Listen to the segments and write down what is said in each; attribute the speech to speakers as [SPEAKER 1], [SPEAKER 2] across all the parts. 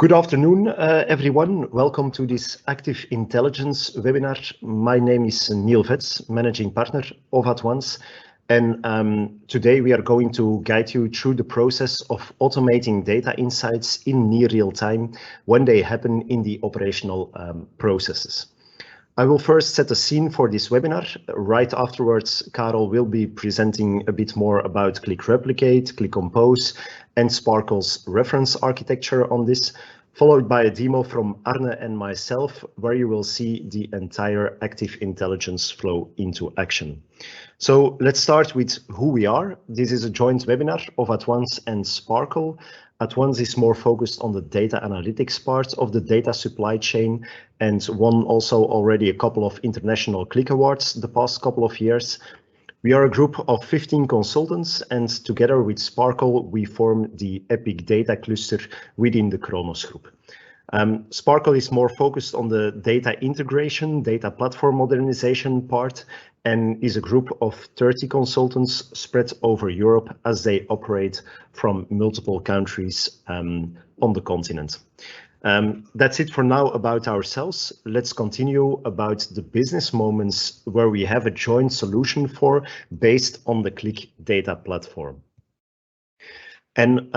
[SPEAKER 1] Good afternoon, everyone. Welcome to this Active Intelligence webinar. My name is Neil Vets, Managing Partner of At1, and today we are going to guide you through the process of automating data insights in near real time when they happen in the operational processes. I will first set the scene for this webinar. Right afterwards, Karel will be presenting a bit more about Qlik Replicate, Qlik Compose, and Sparkle's reference architecture on this, followed by a demo from Arne and myself, where you will see the entire Active Intelligence flow into action. So let's start with who we are. This is a joint webinar of At1 and Sparkle. At1 is more focused on the data analytics part of the data supply chain and won also already a couple of international Qlik awards the past couple of years. We are a group of 15 consultants, and together with Sparkle, we form the Epic Data Cluster within the Kronos Group. Sparkle is more focused on the data integration, data platform modernization part, and is a group of 30 consultants spread over Europe as they operate from multiple countries on the continent. That's it for now about ourselves. Let's continue about the business moments where we have a joint solution for based on the Qlik data platform. And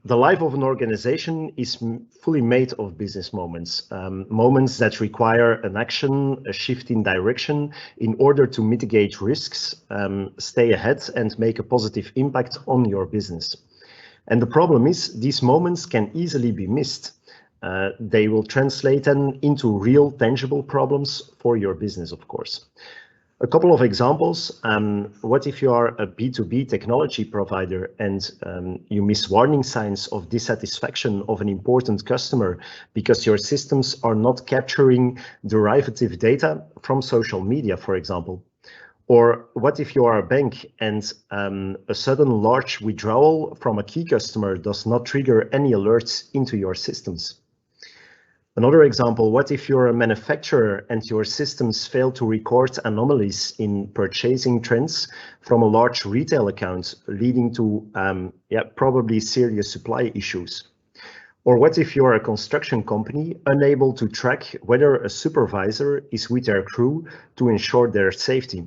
[SPEAKER 1] the life of an organization is fully made of business moments, moments that require an action, a shift in direction in order to mitigate risks, stay ahead and make a positive impact on your business. And the problem is these moments can easily be missed. They will translate then into real tangible problems for your business, of course. A couple of examples. What if you are a B2B technology provider and you miss warning signs of dissatisfaction of an important customer because your systems are not capturing derivative data from social media, for example? Or what if you are a bank and a sudden large withdrawal from a key customer does not trigger any alerts into your systems? Another example, what if you're a manufacturer and your systems fail to record anomalies in purchasing trends from a large retail account, leading to probably serious supply issues? Or what if you're a construction company unable to track whether a supervisor is with their crew to ensure their safety?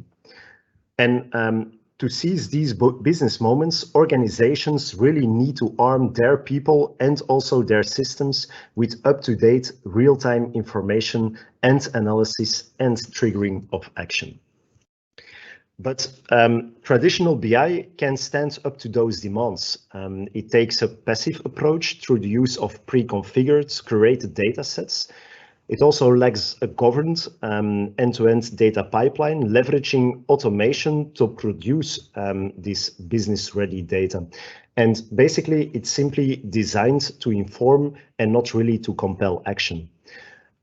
[SPEAKER 1] And to seize these business moments, organizations really need to arm their people and also their systems with up-to-date real-time information and analysis and triggering of action. But traditional BI can stand up to those demands. It takes a passive approach through the use of pre-configured, curated data sets. It also lacks a governed end-to-end data pipeline, leveraging automation to produce this business-ready data. And basically, it's simply designed to inform and not really to compel action.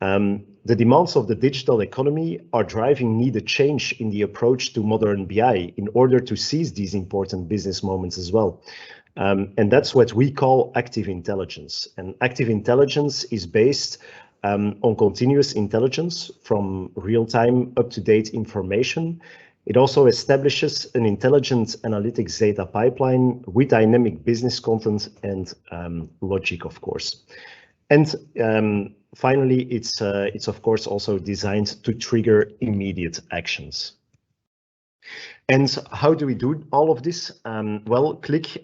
[SPEAKER 1] The demands of the digital economy are driving needed change in the approach to modern BI in order to seize these important business moments as well. And that's what we call active intelligence. And active intelligence is based on continuous intelligence from real-time, up-to-date information. It also establishes an intelligent analytics data pipeline with dynamic business content and logic, of course. And finally, it's of course also designed to trigger immediate actions. And how do we do all of this? Well, Qlik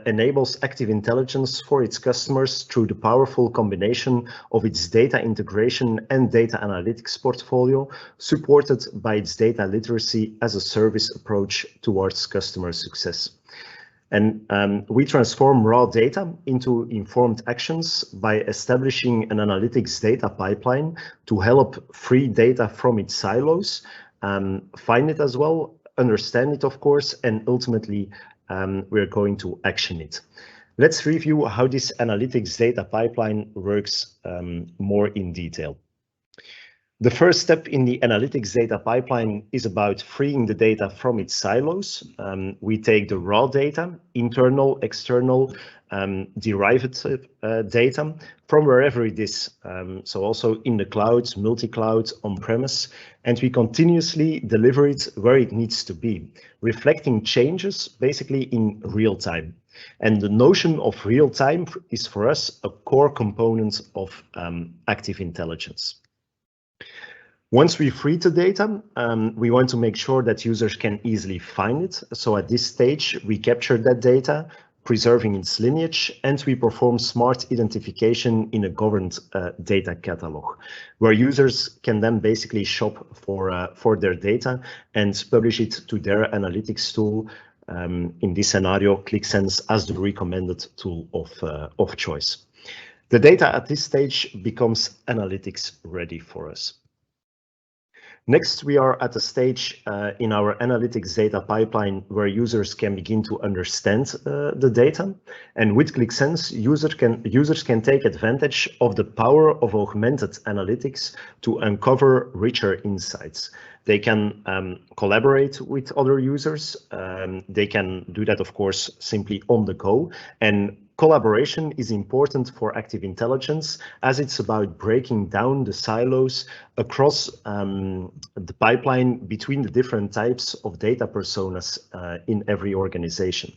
[SPEAKER 1] enables active intelligence for its customers through the powerful combination of its data integration and data analytics portfolio, supported by its data literacy as a service approach towards customer success. And we transform raw data into informed actions by establishing an analytics data pipeline to help free data from its silos, find it as well, understand it, of course, and ultimately we're going to action it. Let's review how this analytics data pipeline works more in detail. The first step in the analytics data pipeline is about freeing the data from its silos. We take the raw data, internal, external, derivative data from wherever it is. So also in the cloud, multi-cloud, on-premise, and we continuously deliver it where it needs to be, reflecting changes basically in real time. And the notion of real time is for us a core component of active intelligence. Once we free the data, we want to make sure that users can easily find it. So at this stage, we capture that data, preserving its lineage, and we perform smart identification in a governed data catalog, where users can then basically shop for their data and publish it to their analytics tool, in this scenario, Qlik Sense as the recommended tool of choice. The data at this stage becomes analytics ready for us. Next, we are at a stage in our analytics data pipeline where users can begin to understand the data. And with Qlik Sense, users can take advantage of the power of augmented analytics to uncover richer insights. They can collaborate with other users. They can do that, of course, simply on the go. And collaboration is important for active intelligence, as it's about breaking down the silos across the pipeline between the different types of data personas in every organization.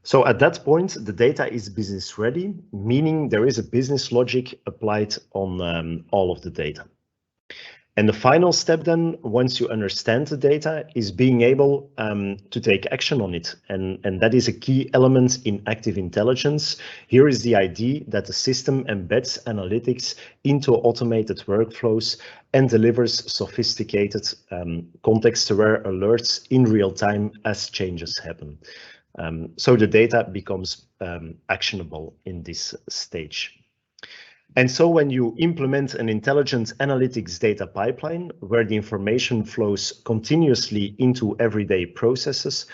[SPEAKER 1] So at that point, the data is business ready, meaning there is a business logic applied on all of the data. And the final step then, once you understand the data, is being able to take action on it. And that is a key element in active intelligence. Here is the idea that the system embeds analytics into automated workflows and delivers sophisticated context-aware alerts in real time as changes happen. So the data becomes actionable in this stage. And so when you implement an intelligent analytics data pipeline where the information flows continuously into everyday processes,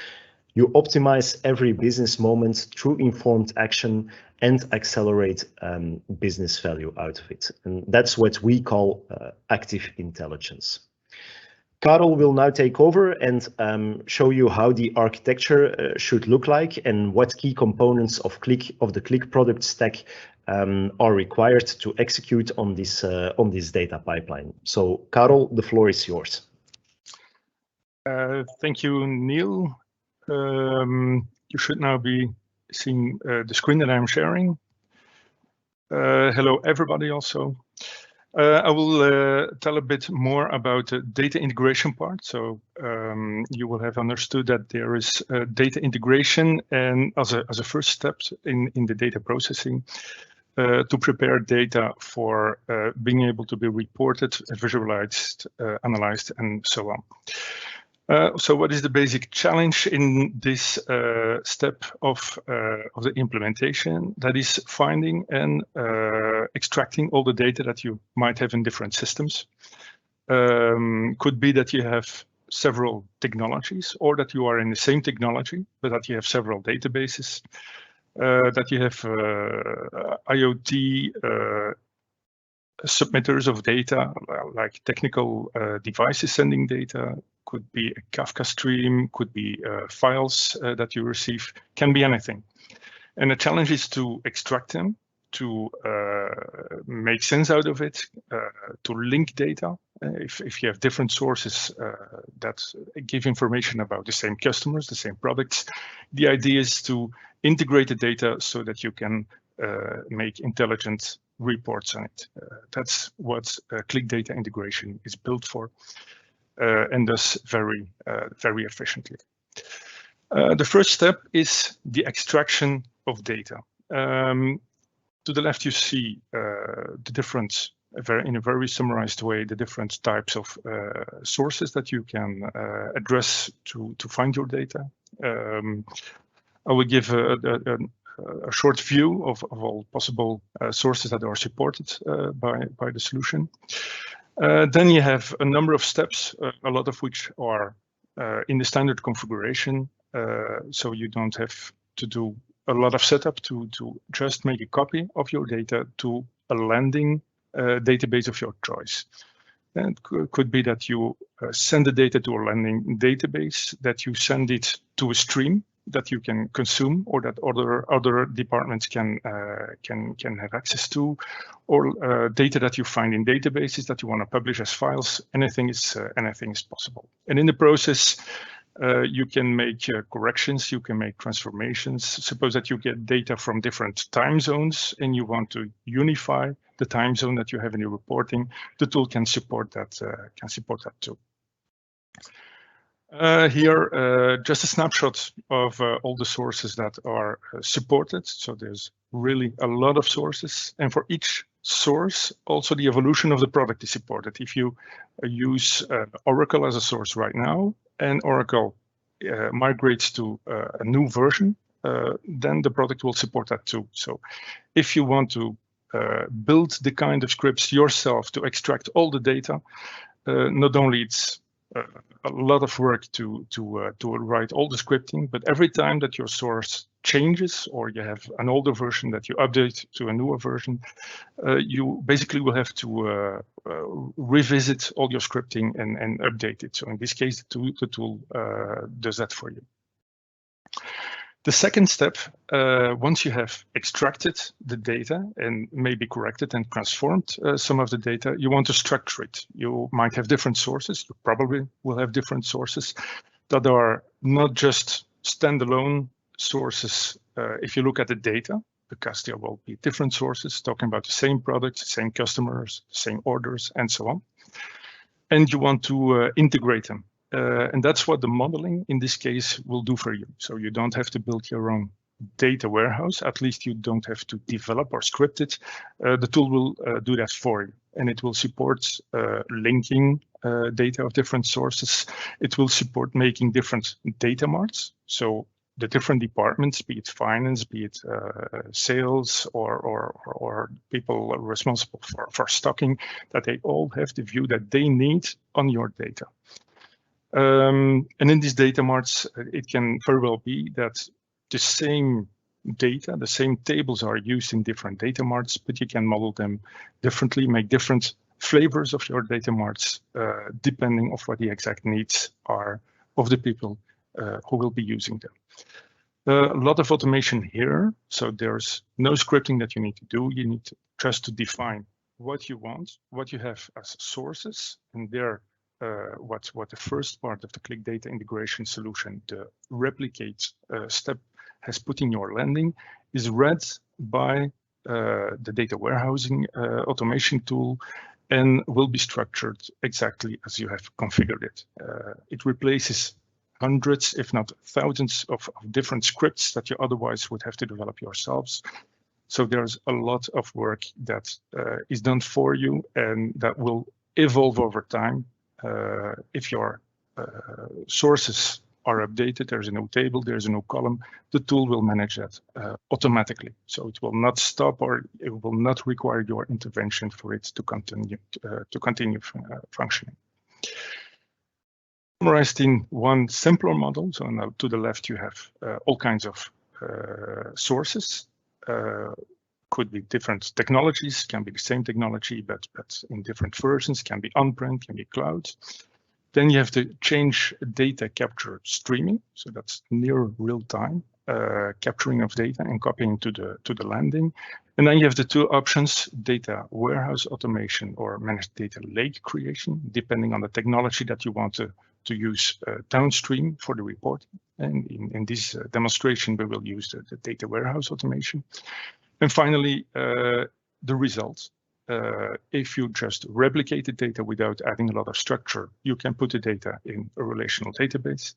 [SPEAKER 1] you optimize every business moment through informed action and accelerate business value out of it. And that's what we call active intelligence. Karel will now take over and show you how the architecture should look like and what key components of the Qlik product stack are required to execute on this data pipeline. So, Karel, the floor is yours.
[SPEAKER 2] Thank you, Neil. You should now be seeing the screen that I'm sharing. Hello, everybody also. I will tell a bit more about the data integration part. So you will have understood that there is data integration and as a first step in the data processing to prepare data for being able to be reported, visualized, analyzed, and so on. So what is the basic challenge in this step of the implementation? That is finding and extracting all the data that you might have in different systems. Could be that you have several technologies or that you are in the same technology, but that you have several databases, that you have IoT submitters of data, like technical devices sending data, could be a Kafka stream, could be files that you receive, can be anything. And the challenge is to extract them, to make sense out of it, to link data. If you have different sources that give information about the same customers, the same products, the idea is to integrate the data so that you can make intelligent reports on it. That's what Qlik data integration is built for, and does very efficiently. The first step is the extraction of data. To the left, you see the different, in a very summarized way, the different types of sources that you can address to find your data. I will give a short view of all possible sources that are supported by the solution. Then you have a number of steps, a lot of which are in the standard configuration, so you don't have to do a lot of setup to just make a copy of your data to a landing database of your choice. And it could be that you send the data to a landing database, that you send it to a stream that you can consume, or that other departments can have access to, or data that you find in databases that you want to publish as files. Anything is possible. And in the process, You can make corrections, you can make transformations. Suppose that you get data from different time zones and you want to unify the time zone that you have in your reporting. The tool can support that too. Here, just a snapshot of all the sources that are supported. So there's really a lot of sources, and for each source, also the evolution of the product is supported. If you use Oracle as a source right now, and Oracle migrates to a new version, then the product will support that too. So if you want to build the kind of scripts yourself to extract all the data, not only it's a lot of work to write all the scripting, but every time that your source changes or you have an older version that you update to a newer version, you basically will have to revisit all your scripting and update it. So in this case, the tool does that for you. The second step, once you have extracted the data and maybe corrected and transformed some of the data, you want to structure it. You might have different sources. You probably will have different sources that are not just standalone sources. If you look at the data, because there will be different sources talking about the same products, the same customers, the same orders, and so on. And you want to integrate them. And that's what the modeling in this case will do for you. So you don't have to build your own data warehouse. At least you don't have to develop or script it. The tool will do that for you. And it will support linking data of different sources. It will support making different data marts. So the different departments, be it finance, be it sales, or people responsible for stocking, that they all have the view that they need on your data. And in these data marts, it can very well be that the same data, the same tables are used in different data marts, but you can model them differently, make different flavors of your data marts, depending on what the exact needs are of the people who will be using them. A lot of automation here, so there's no scripting that you need to do. You need just to define what you want, what you have as sources, and there what the first part of the Qlik data integration solution, the replicate step, has put in your landing, is read by the data warehousing automation tool and will be structured exactly as you have configured it. It replaces hundreds, if not thousands, of different scripts that you otherwise would have to develop yourselves. So there's a lot of work that is done for you and that will evolve over time. If your sources are updated, there's a new table, there's a new column, the tool will manage that automatically. So it will not stop or it will not require your intervention for it to continue functioning. Summarized in one simpler model. So now to the left, you have all kinds of sources. Could be different technologies, can be the same technology, but in different versions, can be on-prem, can be cloud. Then you have the change data capture streaming. So that's near real time capturing of data and copying to the landing. And then you have the two options, data warehouse automation or managed data lake creation, depending on the technology that you want to use downstream for the reporting. And in this demonstration, we will use the data warehouse automation. And finally, the results. If you just replicate the data without adding a lot of structure, you can put the data in a relational database.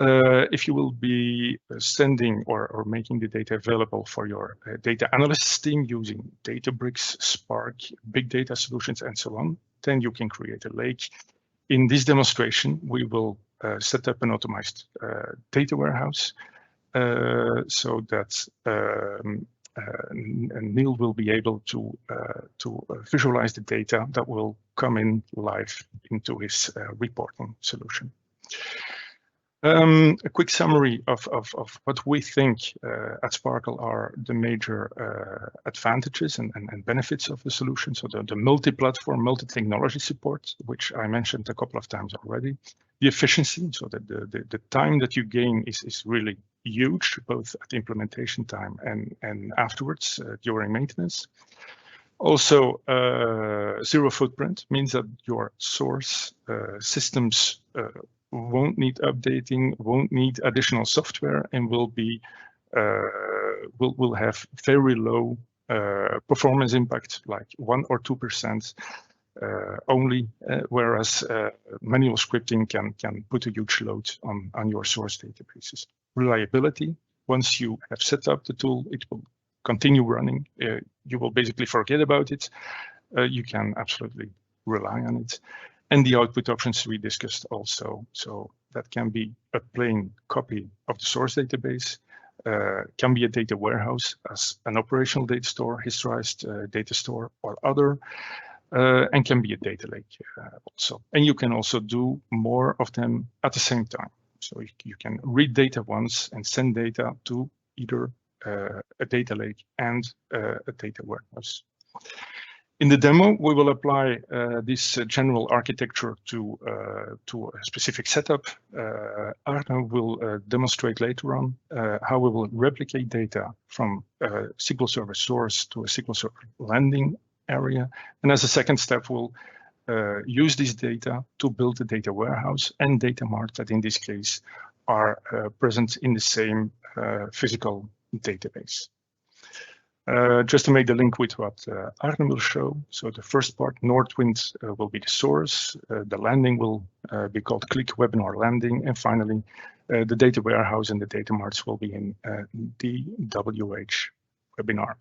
[SPEAKER 2] If you will be sending or making the data available for your data analysis team using Databricks, Spark, big data solutions, and so on, then you can create a lake. In this demonstration, we will set up an optimized data warehouse so that and Neil will be able to visualize the data that will come in live into his reporting solution. A quick summary of what we think at Sparkle are the major advantages and benefits of the solution. So the multi-platform, multi-technology support, which I mentioned a couple of times already. The efficiency, so that the time that you gain is really huge, both at implementation time and afterwards during maintenance. Also, zero footprint means that your source systems won't need updating, won't need additional software, and will have very low performance impact, like 1 or 2% only, whereas manual scripting can put a huge load on your source databases. Reliability, once you have set up the tool, it will continue running. You will basically forget about it. You can absolutely rely on it. And the output options we discussed also. So that can be a plain copy of the source database, can be a data warehouse as an operational data store, historized data store, or other, and can be a data lake also. And you can also do more of them at the same time. So you can read data once and send data to either a data lake and a data warehouse. In the demo, we will apply this general architecture to a specific setup. Arne will demonstrate later on how we will replicate data from a SQL Server source to a SQL Server landing area. And as a second step, we'll use this data to build a data warehouse and data marts that in this case are present in the same physical database. Just to make the link with what Arne will show. So the first part, Northwind, will be the source. The landing will be called Qlik Webinar Landing. And finally, the data warehouse and the data marts will be in DWH Webinar.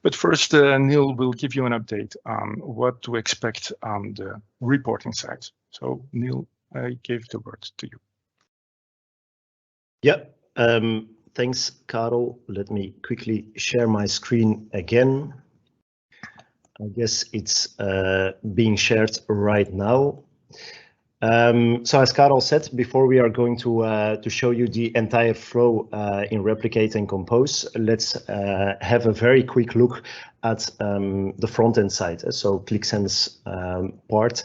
[SPEAKER 2] But first, Neil will give you an update on what to expect on the reporting side. So Neil, I give the word to you.
[SPEAKER 1] Yeah. Thanks, Karel. Let me quickly share my screen again. I guess it's being shared right now. So as Karel said, before we are going to show you the entire flow in Replicate and Compose, let's have a very quick look at the front-end side. So Qlik Sense part.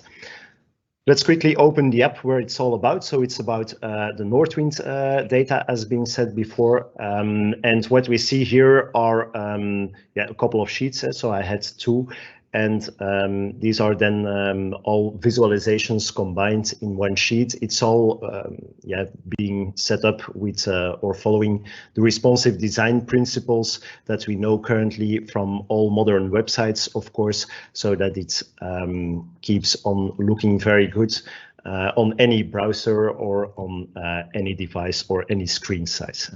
[SPEAKER 1] Let's quickly open the app where it's all about. So it's about the Northwind data, as being said before. And what we see here are a couple of sheets. So I had two. And these are then all visualizations combined in one sheet. It's all being set up with or following the responsive design principles that we know currently from all modern websites, of course, so that it keeps on looking very good on any browser or on any device or any screen size.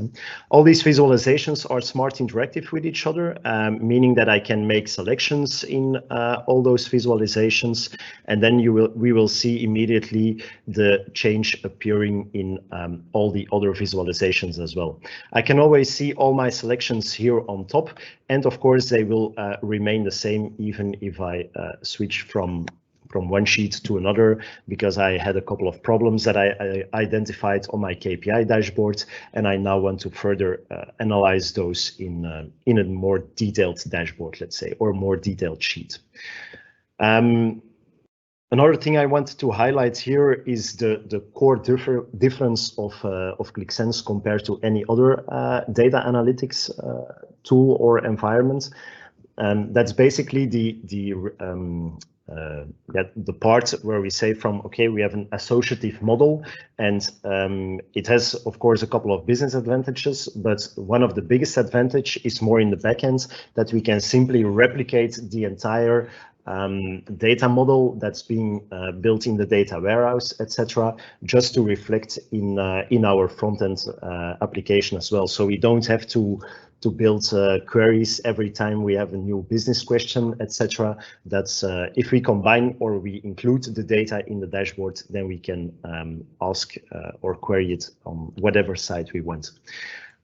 [SPEAKER 1] All these visualizations are smart interactive with each other, meaning that I can make selections in all those visualizations, and then we will see immediately the change appearing in all the other visualizations as well. I can always see all my selections here on top, and of course they will remain the same even if I switch from one sheet to another, because I had a couple of problems that I identified on my KPI dashboard, and I now want to further analyze those in a more detailed dashboard, let's say, or more detailed sheet. Another thing I wanted to highlight here is the core difference of Qlik Sense compared to any other data analytics tool or environment. That's basically the part where we say from, okay, we have an associative model, and it has, of course, a couple of business advantages, but one of the biggest advantage is more in the backend, that we can simply replicate the entire data model that's being built in the data warehouse, etc., just to reflect in our front-end application as well. So we don't have to build queries every time we have a new business question, etc. That's if we combine or we include the data in the dashboard, then we can ask or query it on whatever site we want.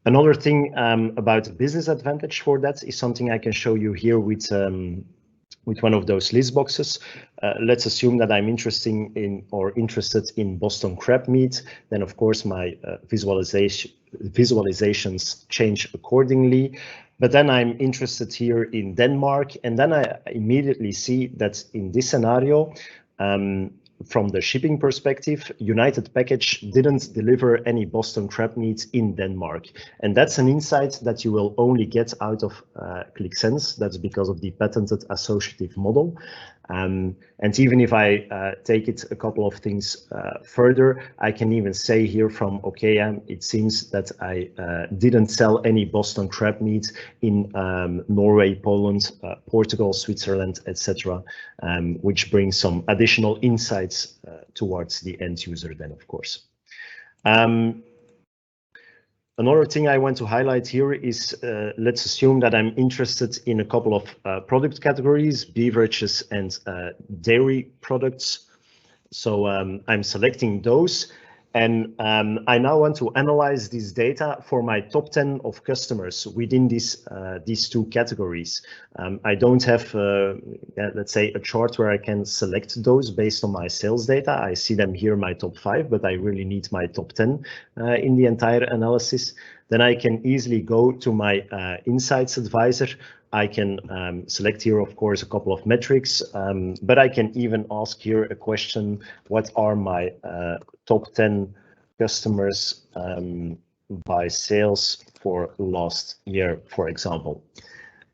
[SPEAKER 1] Another thing about the business advantage for that is something I can show you here with one of those list boxes. Let's assume that I'm interested in Boston crab meat. Then of course my visualizations change accordingly. But then I'm interested here in Denmark, and then I immediately see that in this scenario, from the shipping perspective, United Package didn't deliver any Boston crab meat in Denmark. And that's an insight that you will only get out of Qlik Sense. That's because of the patented associative model. And even if I take it a couple of things further, I can even say here from OKM, it seems that I didn't sell any Boston crab meat in Norway, Poland, Portugal, Switzerland, etc., which brings some additional insights towards the end user then, of course. Another thing I want to highlight here is, let's assume that I'm interested in a couple of product categories, beverages and dairy products. So I'm selecting those, and I now want to analyze this data for my top 10 of customers within these two categories. I don't have, let's say, a chart where I can select those based on my sales data. I see them here, my top 5, but I really need my top 10 in the entire analysis. Then I can easily go to my Insights Advisor. I can select here, of course, a couple of metrics, but I can even ask here a question: what are my top 10 customers by sales for last year, for example?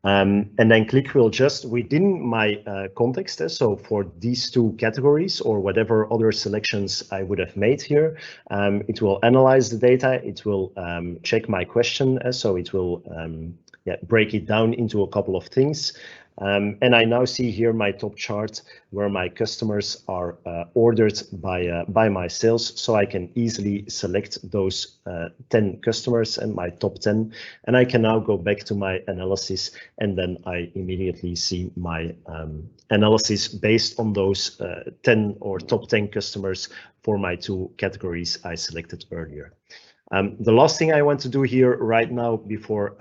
[SPEAKER 1] And then Qlik will just, within my context, so for these two categories or whatever other selections I would have made here, it will analyze the data, it will check my question, so it will break it down into a couple of things. And I now see here my top chart where my customers are ordered by my sales, so I can easily select those 10 customers and my top 10, and I can now go back to my analysis, and then I immediately see my analysis based on those 10 or top 10 customers for my two categories I selected earlier. The last thing I want to do here right now before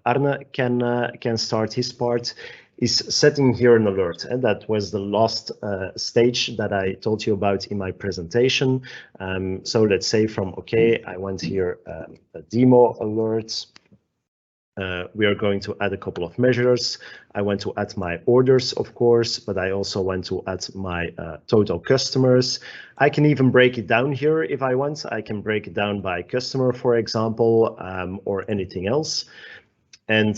[SPEAKER 1] Arne can start his part is setting here an alert, and that was the last stage that I told you about in my presentation. So let's say from I went here a demo alert. We are going to add a couple of measures. I want to add my orders, of course, but I also want to add my total customers. I can even break it down here if I want. I can break it down by customer, for example, or anything else. And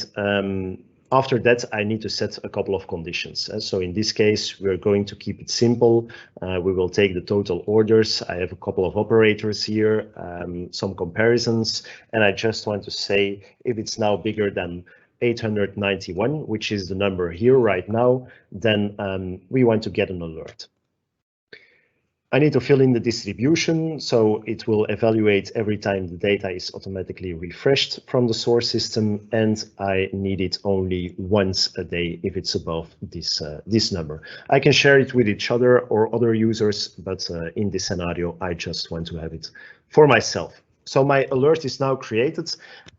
[SPEAKER 1] after that, I need to set a couple of conditions. So in this case, we're going to keep it simple. We will take the total orders. I have a couple of operators here, some comparisons, and I just want to say if it's now bigger than 891, which is the number here right now, then we want to get an alert. I need to fill in the distribution, so it will evaluate every time the data is automatically refreshed from the source system, and I need it only once a day if it's above this number. I can share it with each other or other users, but in this scenario, I just want to have it for myself. So my alert is now created.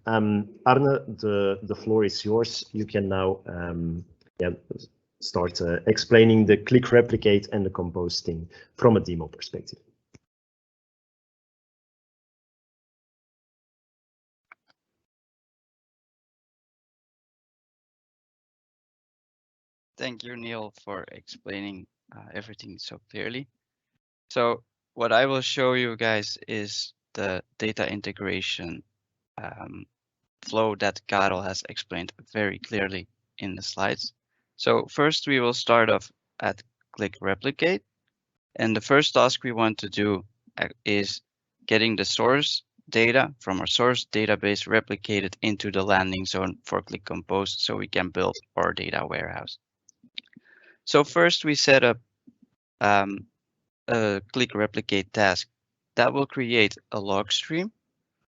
[SPEAKER 1] Arne, the floor is yours. You can now start explaining the Qlik Replicate and the Compose thing from a demo perspective.
[SPEAKER 3] Thank you, Neil, for explaining everything so clearly. So what I will show you guys is the data integration flow that Karel has explained very clearly in the slides. So first we will start off at Qlik Replicate. And the first task we want to do is getting the source data from our source database replicated into the landing zone for Qlik Compose so we can build our data warehouse. So first we set up a Qlik Replicate task that will create a log stream.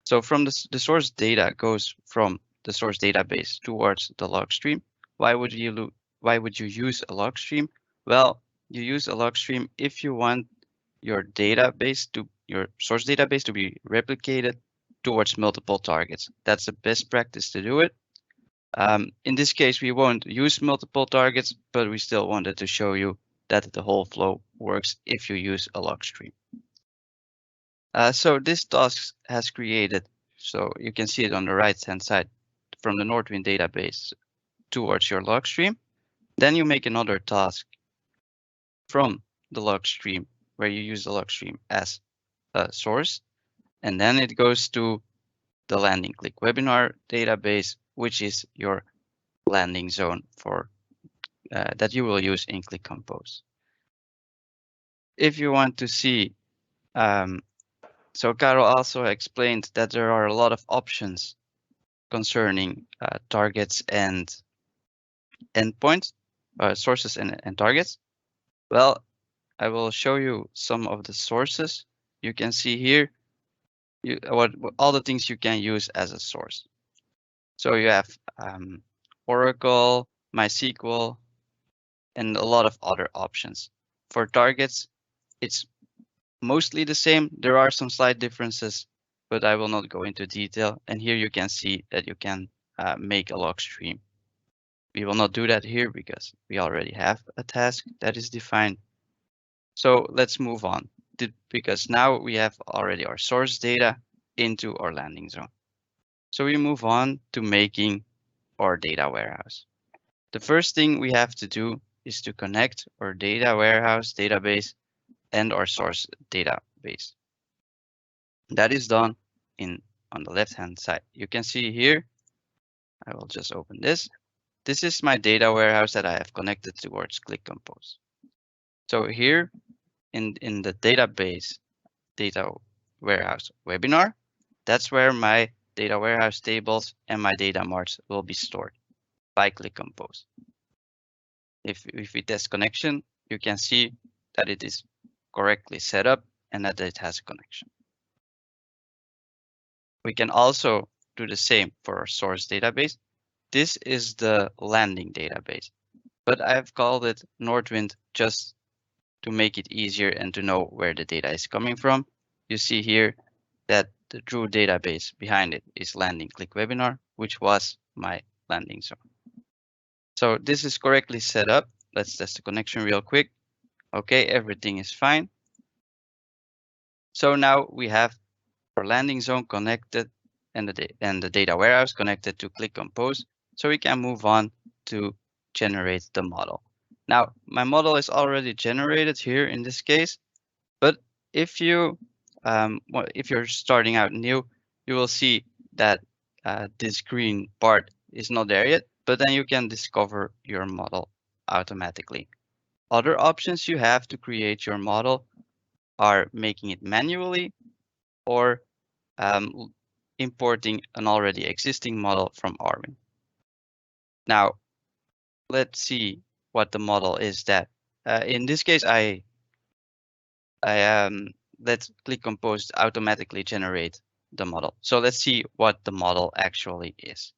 [SPEAKER 3] So from the source data goes from the source database towards the log stream. Why would you use a log stream? Well, you use a log stream if you want your source database to be replicated towards multiple targets. That's the best practice to do it. In this case, we won't use multiple targets, but we still wanted to show you that the whole flow works if you use a log stream. So this task has created, so you can see it on the right-hand side from the Northwind database towards your log stream. Then you make another task from the log stream where you use the log stream as a source. And then it goes to the landing Qlik webinar database, which is your landing zone for that you will use in Qlik Compose. If you want to see, so Carol also explained that there are a lot of options concerning targets and endpoints, sources and targets. Well, I will show you some of the sources. You can see here what all the things you can use as a source. So you have Oracle, MySQL, and a lot of other options. For targets, it's mostly the same. There are some slight differences, but I will not go into detail. And here you can see that you can make a log stream. We will not do that here because we already have a task that is defined. So let's move on because now we have already our source data into our landing zone. So we move on to making our data warehouse. The first thing we have to do is to connect our data warehouse database and our source database. That is done on the left-hand side. You can see here, I will just open this. This is my data warehouse that I have connected towards Qlik Compose. So here in the database data warehouse webinar, that's where my data warehouse tables and my data marts will be stored by Qlik Compose. If we test connection, you can see that it is correctly set up and that it has a connection. We can also do the same for our source database. This is the landing database, but I've called it Northwind just to make it easier and to know where the data is coming from. You see here that the true database behind it is landing Qlik webinar, which was my landing zone. So this is correctly set up. Let's test the connection real quick. Okay, everything is fine. So now we have our landing zone connected and the data warehouse connected to Qlik Compose. So we can move on to generate the model. Now, my model is already generated here in this case, but if you're starting out new, you will see that this green part is not there yet, but then you can discover your model automatically. Other options you have to create your model are making it manually or importing an already existing model from Arwin. Now, let's see what the model is that. In this case, I let Qlik Compose automatically generate the model. So let's see what the model actually is.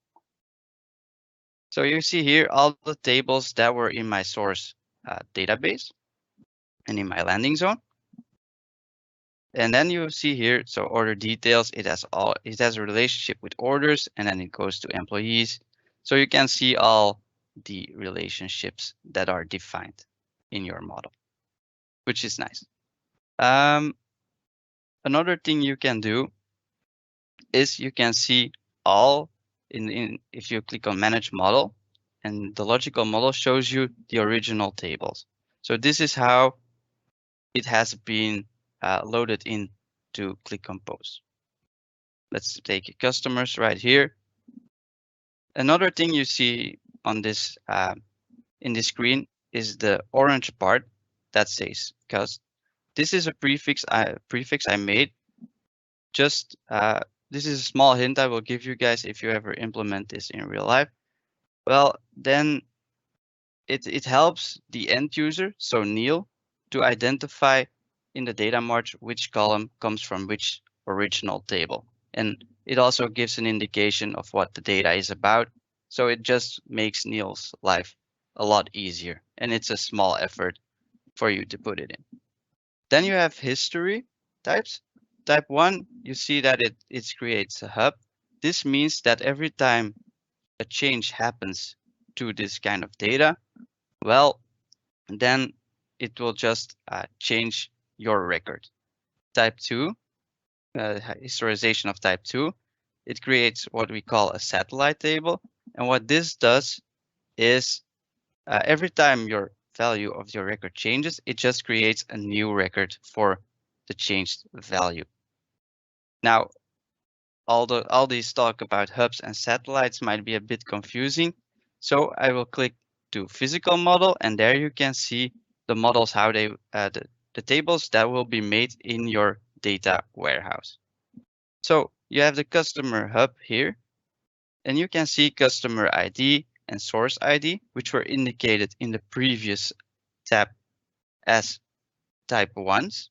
[SPEAKER 3] So you see here all the tables that were in my source database and in my landing zone. And then you see here, so order details, it has a relationship with orders, and then it goes to employees. So you can see all the relationships that are defined in your model, which is nice. Another thing you can do is you can see all if you click on Manage Model, and the logical model shows you the original tables. So this is how it has been loaded into Qlik Compose. Let's take customers right here. Another thing you see on this in this screen is the orange part that says cust. This is a prefix I made. Just this is a small hint I will give you guys if you ever implement this in real life. Well, then it helps the end user, so Neil, to identify in the data mart which column comes from which original table. And it also gives an indication of what the data is about. So it just makes Neil's life a lot easier. And it's a small effort for you to put it in. Then you have history types. Type 1, you see that it creates a hub. This means that every time a change happens to this kind of data, well, then it will just change your record. Type 2, historization of type 2, it creates what we call a satellite table. And what this does is every time your value of your record changes, it just creates a new record for the changed value. Now, all these talk about hubs and satellites might be a bit confusing. So I will click to physical model, and there you can see the models, how they the tables that will be made in your data warehouse. So you have the customer hub here, and you can see customer ID and source ID, which were indicated in the previous tab as type 1s.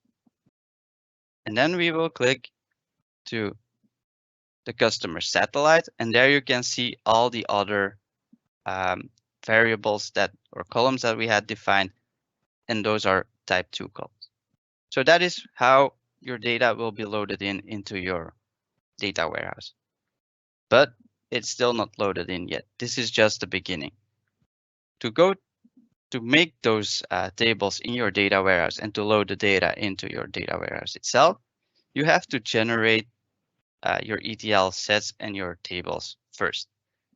[SPEAKER 3] And then we will click to the customer satellite, and there you can see all the other variables that or columns that we had defined, and those are type 2 columns. So that is how your data will be loaded into your data warehouse. But it's still not loaded in yet. This is just the beginning. To make those tables in your data warehouse and to load the data into your data warehouse itself, you have to generate your ETL sets and your tables first.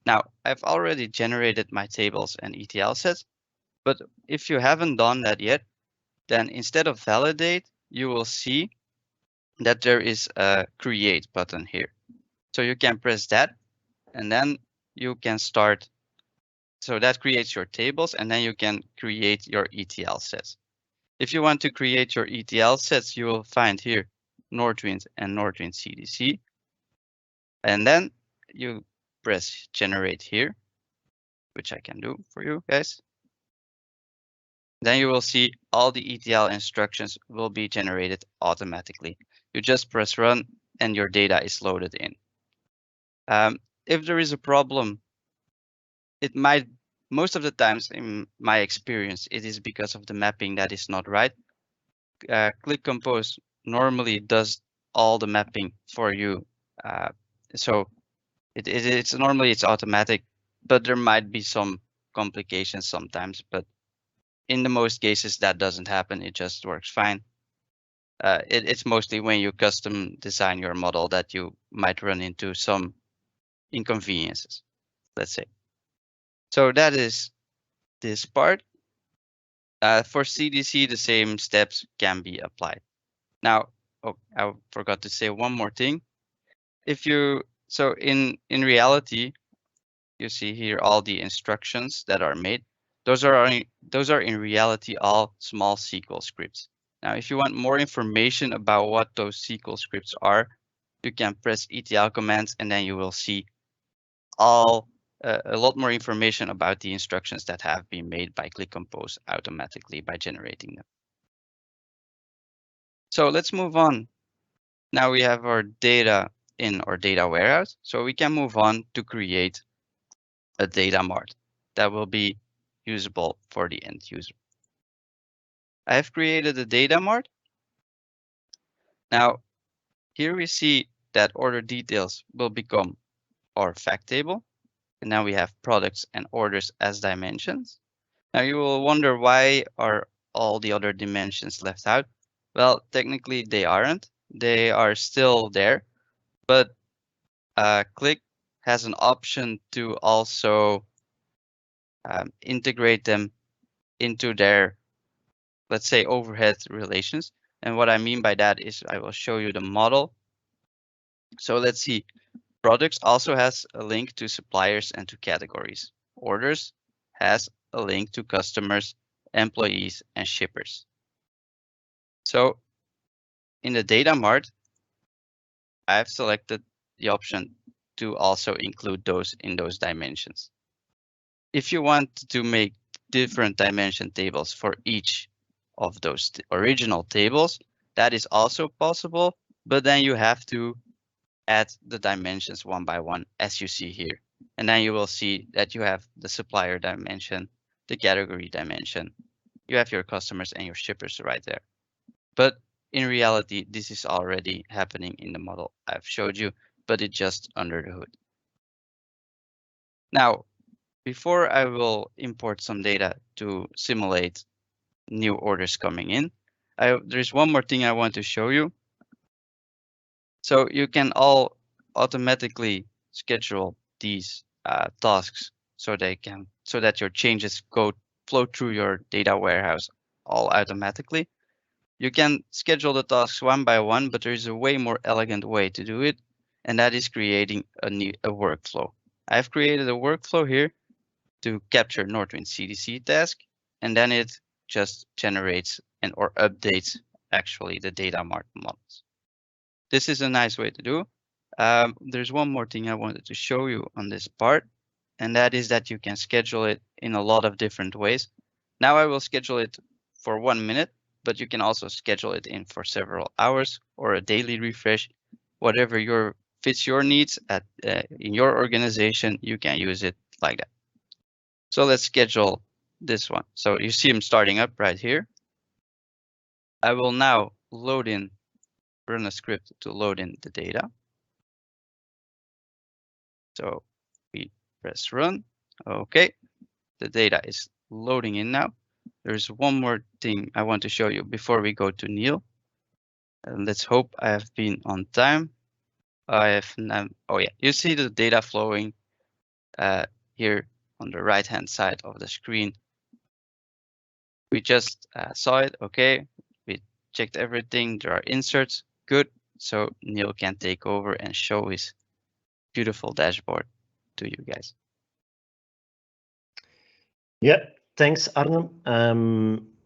[SPEAKER 3] Now, I've already generated my tables and ETL sets, but if you haven't done that yet, then instead of validate, you will see that there is a create button here. So you can press that, and then you can start. So that creates your tables, and then you can create your ETL sets. If you want to create your ETL sets, you will find here Northwind and Northwind CDC. And then you press generate here, which I can do for you guys. Then you will see all the ETL instructions will be generated automatically. You just press run and your data is loaded in. If there is a problem, it might, most of the times in my experience, it is because of the mapping that is not right. Qlik Compose normally does all the mapping for you. So it's normally it's automatic, but there might be some complications sometimes. But in the most cases, that doesn't happen. It just works fine. It's mostly when you custom design your model that you might run into some inconveniences, let's say. So that is this part. For CDC, the same steps can be applied. Now, oh, I forgot to say one more thing. So in reality, you see here all the instructions that are made. Those are in reality all small SQL scripts. Now, if you want more information about what those SQL scripts are, you can press ETL commands, and then you will see a lot more information about the instructions that have been made by Qlik Compose automatically by generating them. So let's move on. Now we have our data in our data warehouse, so we can move on to create a data mart that will be usable for the end user. I have created a data mart. Now, here we see that order details will become our fact table. And now we have products and orders as dimensions. Now you will wonder, why are all the other dimensions left out? Well, technically they aren't. They are still there, but Qlik has an option to also integrate them into their, let's say, overhead relations. And what I mean by that is I will show you the model. So let's see. Products also has a link to suppliers and to categories. Orders has a link to customers, employees, and shippers. So in the data mart, I've selected the option to also include those in those dimensions. If you want to make different dimension tables for each of those original tables, that is also possible, but then you have to add the dimensions one by one, as you see here. And then you will see that you have the supplier dimension, the category dimension. You have your customers and your shippers right there. But in reality, this is already happening in the model I've showed you, but it's just under the hood. Now, before I will import some data to simulate new orders coming in, there's one more thing I want to show you. So you can all automatically schedule these tasks so that your changes flow through your data warehouse all automatically. You can schedule the tasks one by one, but there is a way more elegant way to do it, and that is creating a workflow. I've created a workflow here to capture Northwind CDC task, and then it just generates and or updates actually the data mart models. This is a nice way to do. There's one more thing I wanted to show you on this part, and that is that you can schedule it in a lot of different ways. Now I will schedule it for 1 minute, but you can also schedule it in for several hours or a daily refresh, whatever fits your needs in your organization. You can use it like that. So let's schedule this one. So you see them starting up right here. I will now run a script to load in the data. So we press run. Okay, the data is loading in now. There's one more thing I want to show you before we go to Neil. And let's hope I have been on time. I have now, oh yeah, you see the data flowing here on the right hand side of the screen. We just saw it. Okay, we checked everything. There are inserts. Good. So Neil can take over and show his beautiful dashboard to you guys.
[SPEAKER 1] Yeah, thanks, Arne.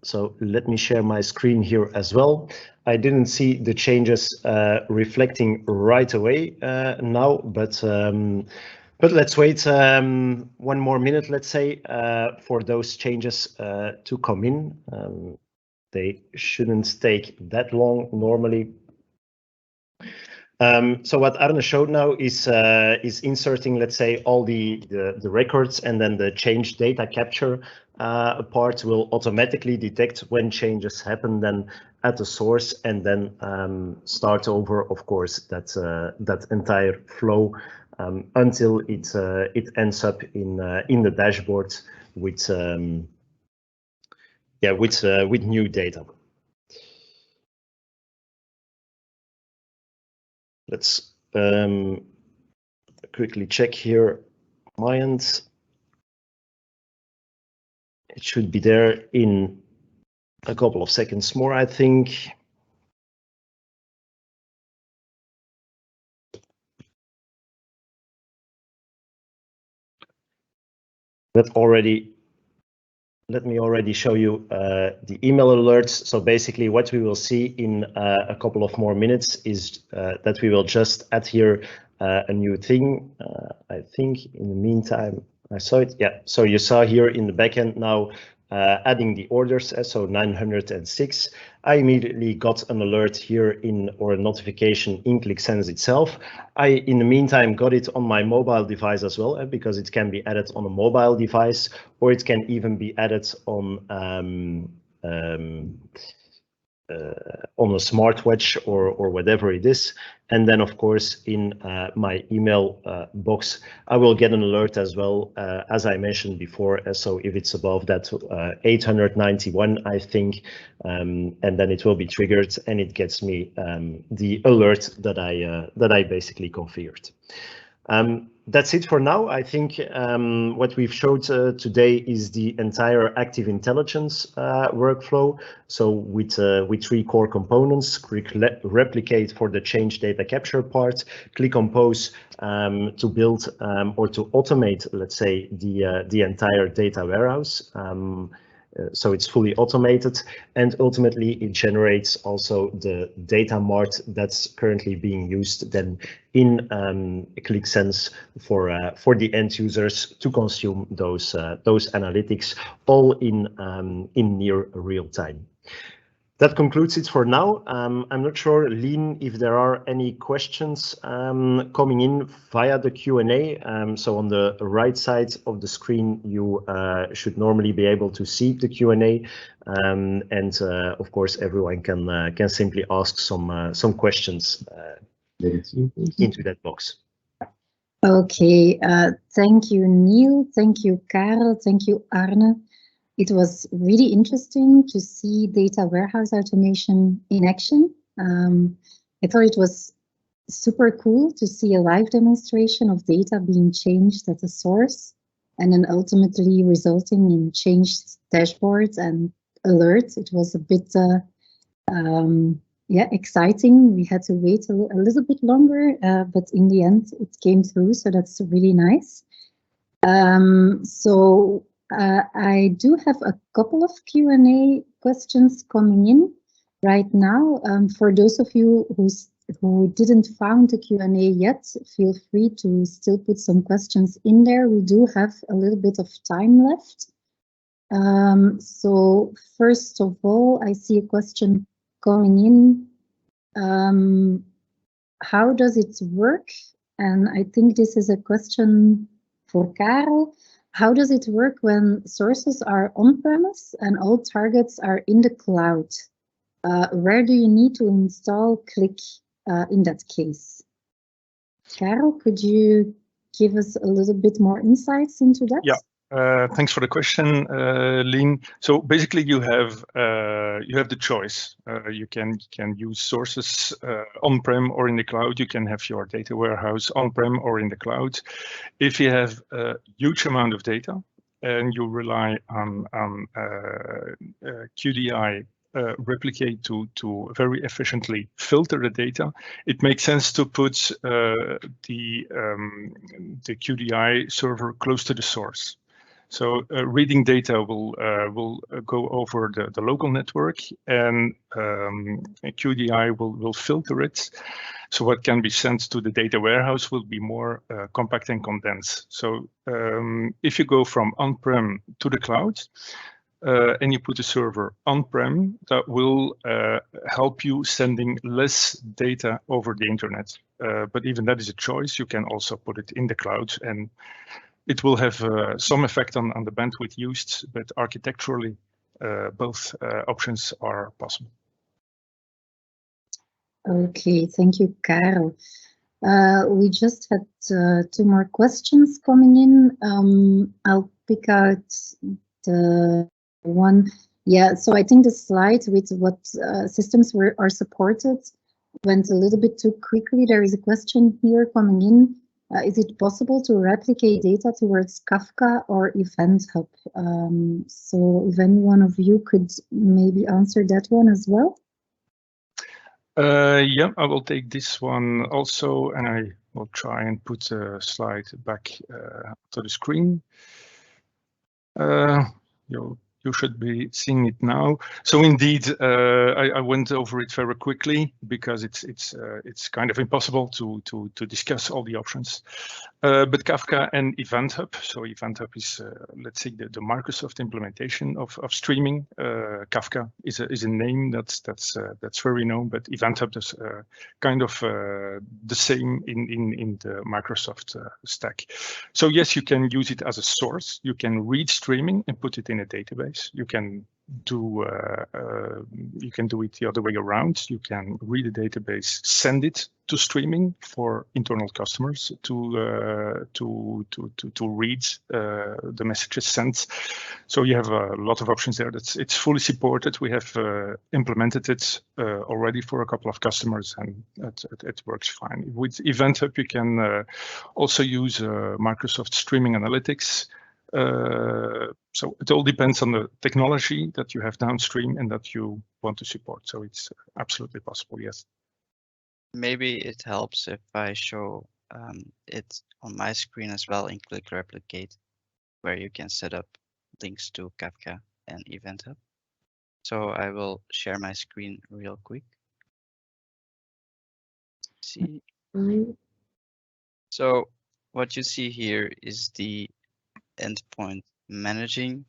[SPEAKER 1] So let me share my screen here as well. I didn't see the changes reflecting right away now, but let's wait 1 more minute, let's say, for those changes to come in. They shouldn't take that long normally. So what Arne showed now is inserting, let's say, all the records, and then the change data capture part will automatically detect when changes happen then at the source, and then start over, of course, that entire flow until it ends up in the dashboard with new data. Let's quickly check here my end. It should be there in a couple of seconds more, I think. Let me already show you the email alerts. So basically what we will see in a couple of more minutes is that we will just add here a new thing. I think in the meantime, I saw it. Yeah, so you saw here in the backend now adding the orders, so 906. I immediately got an alert here or a notification in Qlik Sense itself. I, in the meantime, got it on my mobile device as well, because it can be added on a mobile device, or it can even be added on a smartwatch or whatever it is. And then, of course, in my email box, I will get an alert as well, as I mentioned before. So if it's above that 891, I think, and then it will be triggered, and it gets me the alert that I basically configured. That's it for now. I think what we've showed today is the entire active intelligence workflow. So with 3 core components: Qlik Replicate for the change data capture part, Qlik Compose to build or to automate, let's say, the entire data warehouse. So it's fully automated, and ultimately it generates also the data mart that's currently being used then in Qlik Sense for the end users to consume those analytics, all in near real time. That concludes it for now. I'm not sure, Lien, if there are any questions coming in via the Q&A. So on the right side of the screen, you should normally be able to see the Q&A, and of course, everyone can simply ask some questions into that box.
[SPEAKER 4] Okay, thank you, Neil. Thank you, Karel. Thank you, Arne. It was really interesting to see data warehouse automation in action. I thought it was super cool to see a live demonstration of data being changed at the source, and then ultimately resulting in changed dashboards and alerts. It was a bit exciting. We had to wait a little bit longer, but in the end it came through, so that's really nice. I do have a couple of Q&A questions coming in right now. For those of you who didn't found the Q&A yet, feel free to still put some questions in there. We do have a little bit of time left. So first of all, I see a question coming in. How does it work? And I think this is a question for Karel. How does it work when sources are on-premise and all targets are in the cloud? Where do you need to install Qlik in that case? Karel, could you give us a little bit more insights into that?
[SPEAKER 2] Yeah. Thanks for the question, Lien. So basically, you have the choice. You can use sources on-prem or in the cloud. You can have your data warehouse on-prem or in the cloud. If you have a huge amount of data and you rely on QDI replicate to very efficiently filter the data, it makes sense to put the QDI server close to the source. So reading data will go over the local network, and QDI will filter it. So what can be sent to the data warehouse will be more compact and condensed. So if you go from on-prem to the cloud, and you put a server on-prem, that will help you sending less data over the internet. But even that is a choice. You can also put it in the cloud, and it will have some effect on the bandwidth used, but architecturally, both options are possible.
[SPEAKER 4] Okay, thank you, Karel. We just had 2 more questions coming in. I'll pick out the one. Yeah, so I think the slide with what systems are supported went a little bit too quickly. There is a question here coming in. Is it possible to replicate data towards Kafka or Event Hub? So if any one of you could maybe answer that one as well.
[SPEAKER 2] Yeah, I will take this one also, and I will try and put the slide back to the screen. You should be seeing it now. So indeed, I went over it very quickly because it's kind of impossible to discuss all the options. But Kafka and Event Hub. So Event Hub is let's say the Microsoft implementation of streaming. Kafka is a name that's very known, but Event Hub is kind of the same in the Microsoft stack. So yes, you can use it as a source. You can read streaming and put it in a database. You can do it the other way around. You can read a database, send it to streaming for internal customers to read the messages sent. So you have a lot of options there. It's fully supported. We have implemented it already for a couple of customers, and it works fine. With Event Hub, you can also use Microsoft Streaming Analytics. So it all depends on the technology that you have downstream and that you want to support. So it's absolutely possible, yes.
[SPEAKER 3] Maybe it helps if I show it on my screen as well in Qlik Replicate, where you can set up links to Kafka and Event Hub. So I will share my screen real quick. See. So what you see here is the endpoint managing.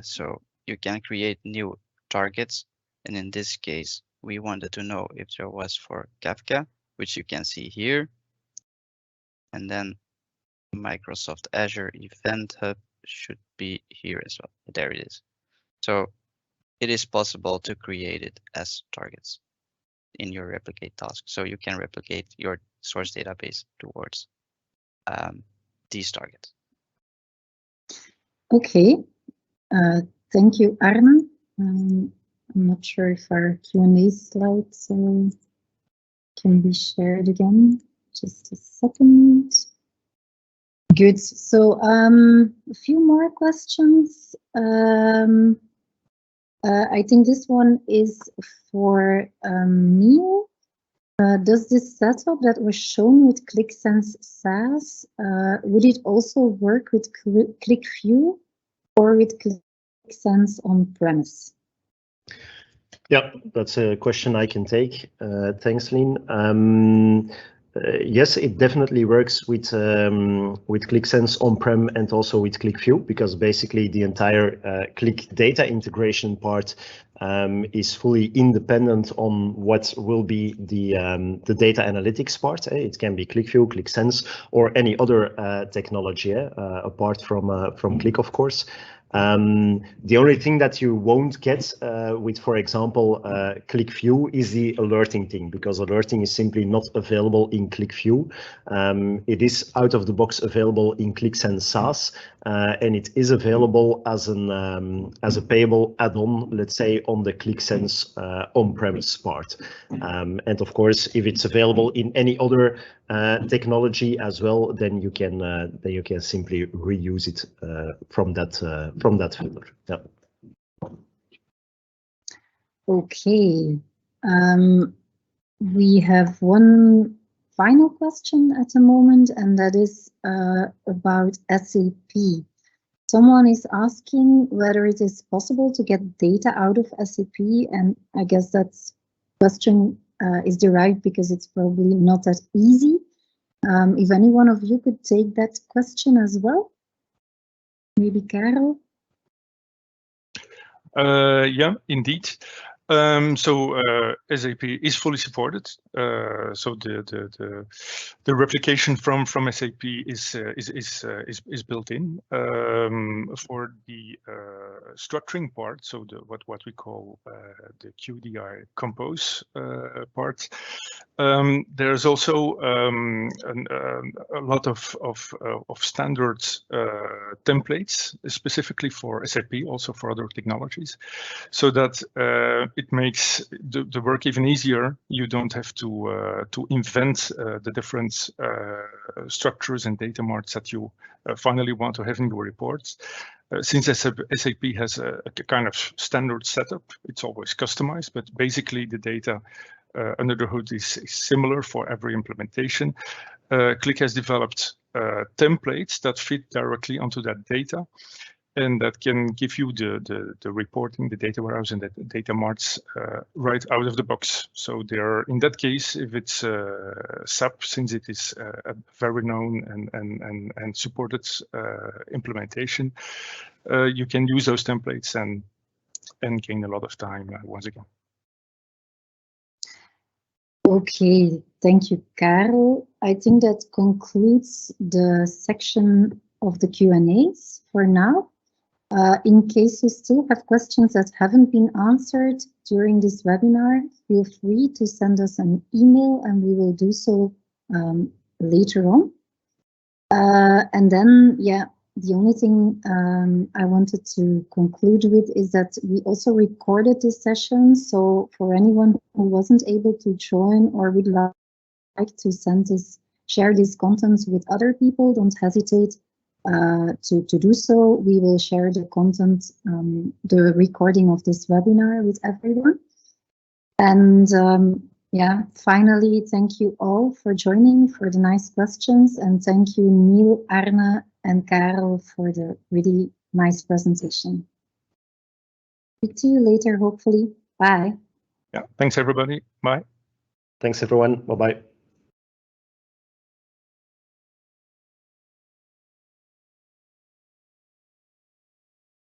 [SPEAKER 3] So you can create new targets. And in this case, we wanted to know if there was for Kafka, which you can see here. And then Microsoft Azure Event Hub should be here as well. There it is. So it is possible to create it as targets in your replicate task. So you can replicate your source database towards these targets.
[SPEAKER 4] Okay, thank you, Arne. I'm not sure if our Q&A slides can be shared again. Just a second. Good. So a few more questions. I think this one is for Neil. Does this setup that was shown with Qlik Sense SAAS, would it also work with Qlik View or with Qlik Sense on-premise?
[SPEAKER 1] Yeah, that's a question I can take. Thanks, Lynn. Yes, it definitely works with Qlik Sense on-prem and also with Qlik View, because basically the entire Qlik data integration part is fully independent on what will be the data analytics part. It can be Qlik View, Qlik Sense, or any other technology apart from Qlik, of course. The only thing that you won't get with, for example, Qlik View is the alerting thing, because alerting is simply not available in Qlik View. It is out of the box available in Qlik Sense SAAS, and it is available as a payable add-on, let's say, on the Qlik Sense on-premise part. And of course, if it's available in any other technology as well, then you can simply reuse it from that vendor. Yeah.
[SPEAKER 4] Okay. We have one final question at the moment, and that is about SAP. Someone is asking whether it is possible to get data out of SAP, and I guess that question is derived because it's probably not that easy. If any one of you could take that question as well, maybe Karel.
[SPEAKER 2] Yeah, indeed. SAP is fully supported. So the replication from SAP is built in for the structuring part. So what we call the Qlik Compose part. There's also a lot of standard templates specifically for SAP, also for other technologies, so that it makes the work even easier. You don't have to invent the different structures and data marts that you finally want to have in your reports. Since SAP has a kind of standard setup, it's always customized, but basically the data under the hood is similar for every implementation. Qlik has developed templates that fit directly onto that data, and that can give you the reporting, the data warehouse, and the data marts right out of the box. So there, in that case, if it's SAP, since it is a very known and supported implementation, you can use those templates and gain a lot of time once again.
[SPEAKER 4] Okay, thank you, Karel. I think that concludes the section of the Q&As for now. In case you still have questions that haven't been answered during this webinar, feel free to send us an email and we will do so later on. And then, yeah, the only thing I wanted to conclude with is that we also recorded this session. So for anyone who wasn't able to join or would like to share this content with other people, don't hesitate to do so. We will share the content, the recording of this webinar with everyone. And yeah, finally, thank you all for joining, for the nice questions, and thank you, Neil, Arne, and Karel for the really nice presentation. Speak to you later, hopefully. Bye.
[SPEAKER 2] Yeah, thanks everybody. Bye.
[SPEAKER 1] Thanks everyone. Bye-bye.